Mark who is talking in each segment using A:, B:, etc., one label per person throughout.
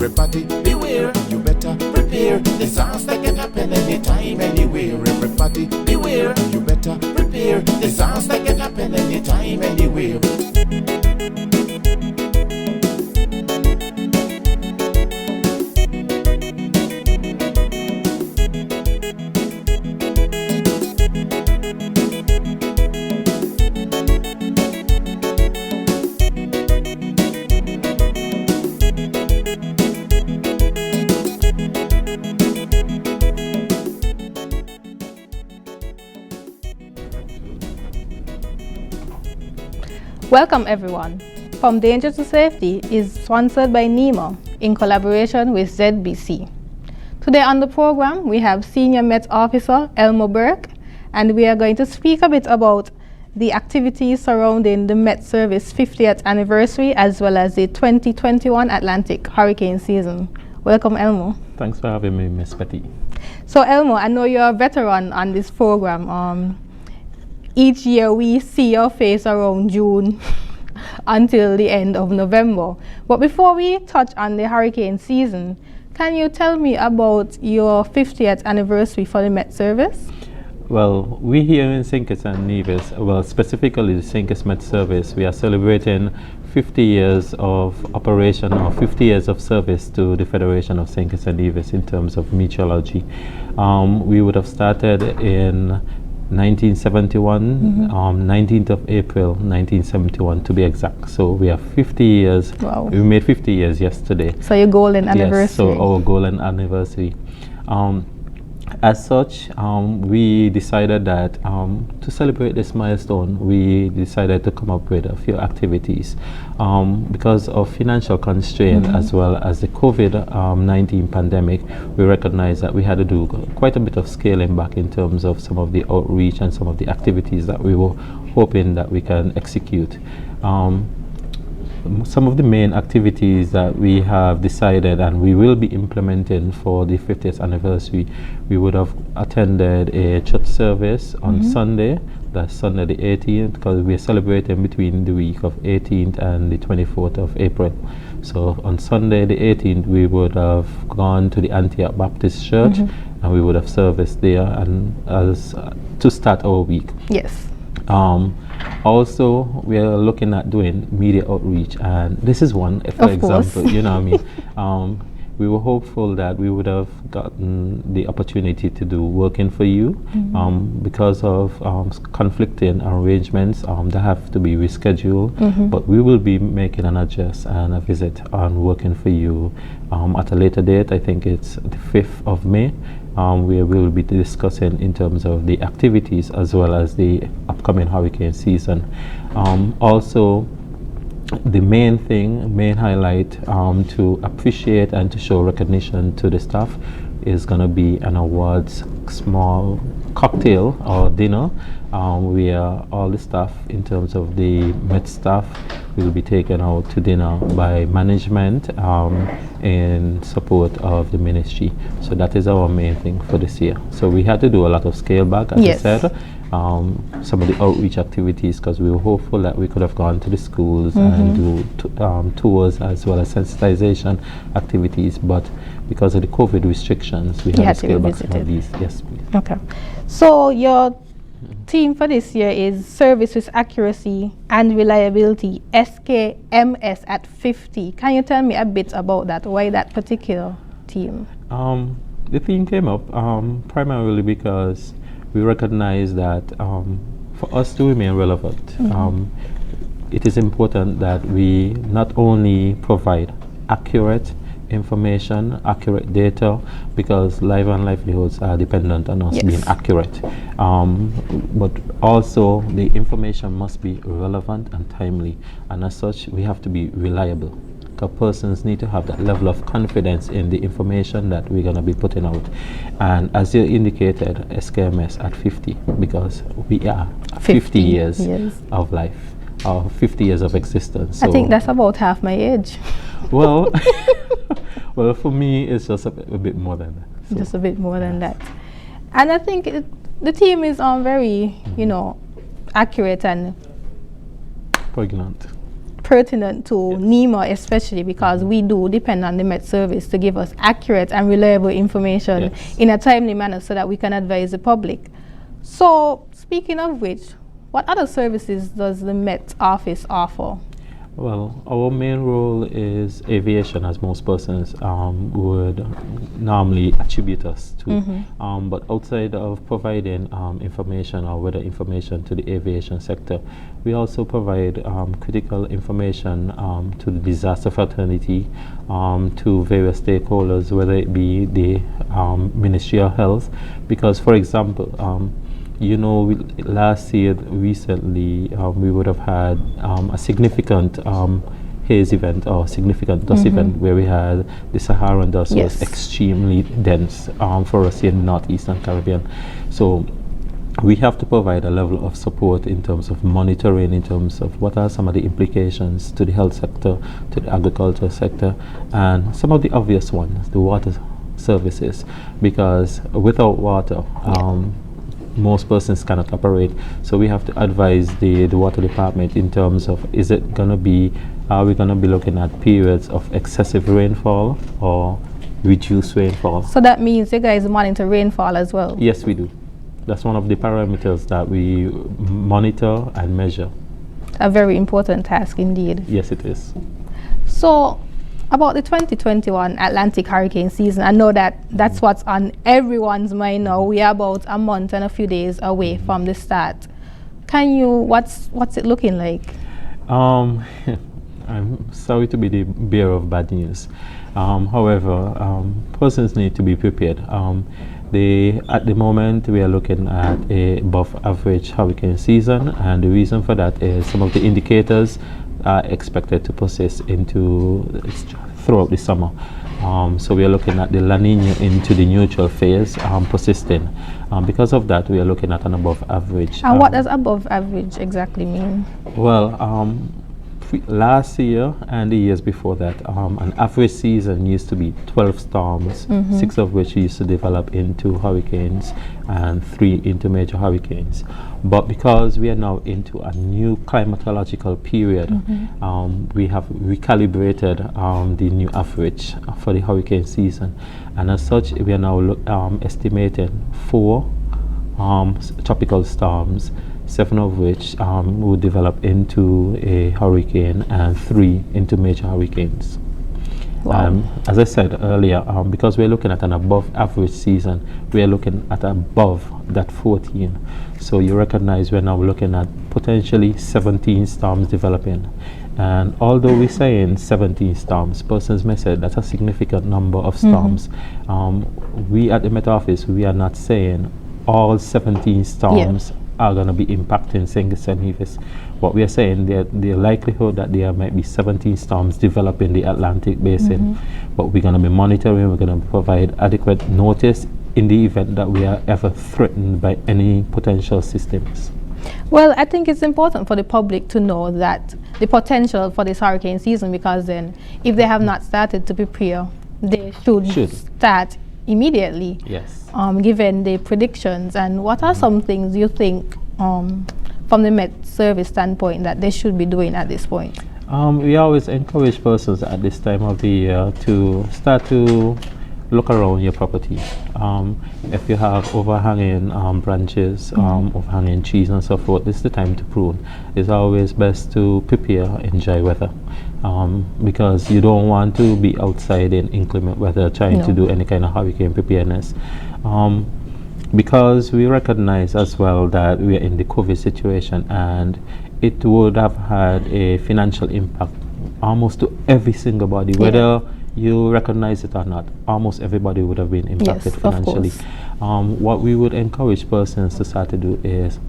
A: Everybody beware, you better prepare. Disaster can happen anytime, anywhere. Everybody beware, you better prepare. Disaster can happen anytime, anywhere.
B: Welcome everyone. From Danger to Safety is sponsored by NEMA in collaboration with ZBC. Today on the program we have Senior Met Officer Elmo Burke, and we are going to speak a bit about the activities surrounding the Met Service 50th anniversary as well as the 2021 Atlantic hurricane season. Welcome Elmo.
C: Thanks for having me, Miss Petty.
B: So Elmo, I know you're a veteran on this program. Each year we see your face around June until the end of November. But before we touch on the hurricane season, can you tell me about your 50th anniversary for the Met Service?
C: Well, we here in St. Kitts and Nevis, well specifically the St. Kitts Met Service, we are celebrating 50 years of operation or 50 years of service to the Federation of St. Kitts and Nevis in terms of meteorology. We would have started in 1971, 19th of April 1971 to be exact. So we have 50 years.
B: Wow.
C: We made 50 years yesterday.
B: So your golden anniversary.
C: Yes, so our golden anniversary. As such, we decided that to celebrate this milestone, we decided to come up with a few activities. Because of financial constraint as well as the COVID-19 pandemic, we recognized that we had to do quite a bit of scaling back in terms of some of the outreach and some of the activities that we were hoping that we can execute. Some of the main activities that we have decided and we will be implementing for the 50th anniversary, we would have attended a church service on Sunday, that's Sunday the 18th, because we're celebrating between the week of 18th and the 24th of April. So on Sunday the 18th, we would have gone to the Antioch Baptist Church and we would have serviced there and as to start our week.
B: Yes.
C: Also, we are looking at doing media outreach, and this is one, for example, you know what I mean. We were hopeful that we would have gotten the opportunity to do Working for You. Because of conflicting arrangements that have to be rescheduled, but we will be making an address and a visit on Working for You at a later date. I think it's the 5th of May, where we will be discussing in terms of the activities as well as the upcoming hurricane season. Also, the main highlight to appreciate and to show recognition to the staff is going to be an awards small cocktail or dinner where all the staff in terms of the Met staff will be taken out to dinner by management in support of the ministry. So that is our main thing for this year. So we had to do a lot of scale back, as I said. Some of the outreach activities, because we were hopeful that we could have gone to the schools and do tours as well as sensitization activities, but because of the COVID restrictions, we had to scale back some of these. Yes, please.
B: Okay. So your theme for this year is Service with Accuracy and Reliability, SKMS at 50. Can you tell me a bit about that? Why that particular theme?
C: The theme came up primarily because we recognize that for us to remain relevant, it is important that we not only provide accurate information, accurate data, because life and livelihoods are dependent on us being accurate. But also the information must be relevant and timely, and as such we have to be reliable. Persons need to have that level of confidence in the information that we're going to be putting out. And as you indicated, SKMS at 50, because we are 50 years of life, or 50 years of existence. So
B: I think that's about half my age.
C: Well, well, for me, it's just a bit more than that. So
B: just a bit more than that. And I think the theme is very, accurate and
C: pregnant.
B: pertinent to NEMA especially, because we do depend on the Met Service to give us accurate and reliable information in a timely manner so that we can advise the public. So, speaking of which, what other services does the Met Office offer?
C: Well, our main role is aviation, as most persons would normally attribute us to. But outside of providing information or weather information to the aviation sector, we also provide critical information to the disaster fraternity, to various stakeholders, whether it be the Ministry of Health. Because, for example, you know, last year, recently, we would have had a significant haze event or significant dust event where we had the Saharan dust was extremely dense for us in Northeastern Caribbean. So we have to provide a level of support in terms of monitoring, in terms of what are some of the implications to the health sector, to the agriculture sector, and some of the obvious ones, the water services, because without water, most persons cannot operate. So we have to advise the water department in terms of, are we going to be looking at periods of excessive rainfall or reduced rainfall?
B: So that means you guys monitor rainfall as well?
C: Yes, we do. That's one of the parameters that we monitor and measure.
B: A very important task indeed.
C: Yes, it is.
B: So, about the 2021 Atlantic hurricane season, I know that that's what's on everyone's mind now. We are about a month and a few days away from the start. What's it looking like?
C: I'm sorry to be the bearer of bad news. However, persons need to be prepared. At the moment, we are looking at a above average hurricane season, and the reason for that is some of the indicators are expected to persist throughout the summer. So we are looking at the La Nina into the neutral phase persisting. Because of that, we are looking at an above average.
B: And what does above average exactly mean?
C: Well, last year and the years before that, an average season used to be 12 storms, 6 of which used to develop into hurricanes and 3 into major hurricanes. But because we are now into a new climatological period, we have recalibrated the new average for the hurricane season. And as such, we are now estimating 4 tropical storms, 7 of which will develop into a hurricane and 3 into major hurricanes.
B: Wow.
C: As I said earlier, because we're looking at an above average season, we are looking at above that 14. So you recognize we're now looking at potentially 17 storms developing. And although we're saying 17 storms, persons may say that's a significant number of storms. We at the Met Office, we are not saying all 17 storms are going to be impacting St. Nevis. What we are saying, the likelihood that there might be 17 storms develop in the Atlantic basin, but we're going to be monitoring, we're going to provide adequate notice in the event that we are ever threatened by any potential systems.
B: Well, I think it's important for the public to know that the potential for this hurricane season, because then if they have not started to prepare, they should start immediately.
C: Yes.
B: Given the predictions. And what are some things you think from the Met Service standpoint that they should be doing at this point?
C: We always encourage persons at this time of the year to start to look around your property. If you have overhanging branches, overhanging trees and so forth, this is the time to prune. It's always best to prepare in dry weather, because you don't want to be outside in inclement weather trying to do any kind of hurricane preparedness. Because we recognize as well that we are in the COVID situation, and it would have had a financial impact almost to every single body, whether you recognize it or not. Almost everybody would have been impacted financially. What we would encourage persons to start to do is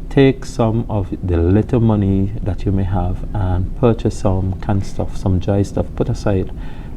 C: take some of the little money that you may have and purchase some canned stuff, some dry stuff, put aside.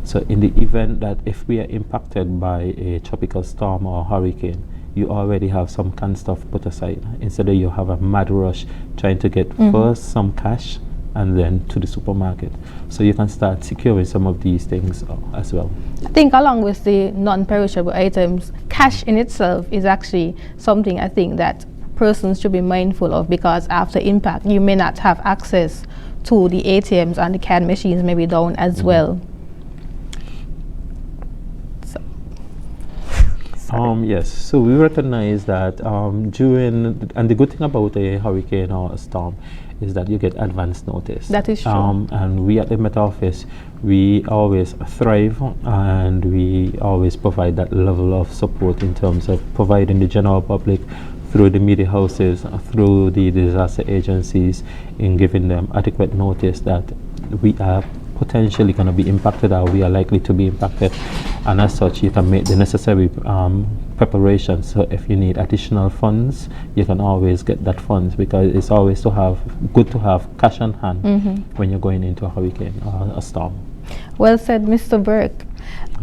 C: So in the event that if we are impacted by a tropical storm or hurricane, you already have some canned stuff put aside, instead of you have a mad rush trying to get first some cash and then to the supermarket. So you can start securing some of these things as well.
B: I think along with the non-perishable items, cash in itself is actually something I think that persons should be mindful of, because after impact you may not have access to the ATMs and the CAD machines may be down as well.
C: Yes, so we recognize that during, and the good thing about a hurricane or a storm is that you get advance notice.
B: That is true.
C: And we at the Met Office, we always thrive and we always provide that level of support in terms of providing the general public through the media houses, through the disaster agencies, in giving them adequate notice that we are potentially going to be impacted or we are likely to be impacted, and as such you can make the necessary preparations. So if you need additional funds, you can always get that funds, because it's always good to have cash on hand when you're going into a hurricane or a storm.
B: Well said, Mr. Burke.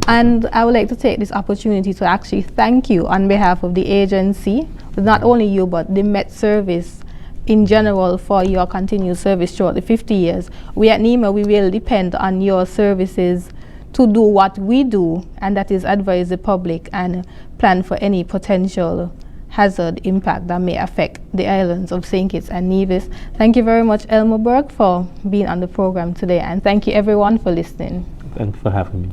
B: And I would like to take this opportunity to actually thank you on behalf of the agency, not only you but the Met Service in general, for your continued service throughout the 50 years. We at NEMA, we will depend on your services to do what we do, and that is advise the public and plan for any potential hazard impact that may affect the islands of St. Kitts and Nevis. Thank you very much, Elmo Burke, for being on the program today, and thank you everyone for listening.
C: Thanks for having me.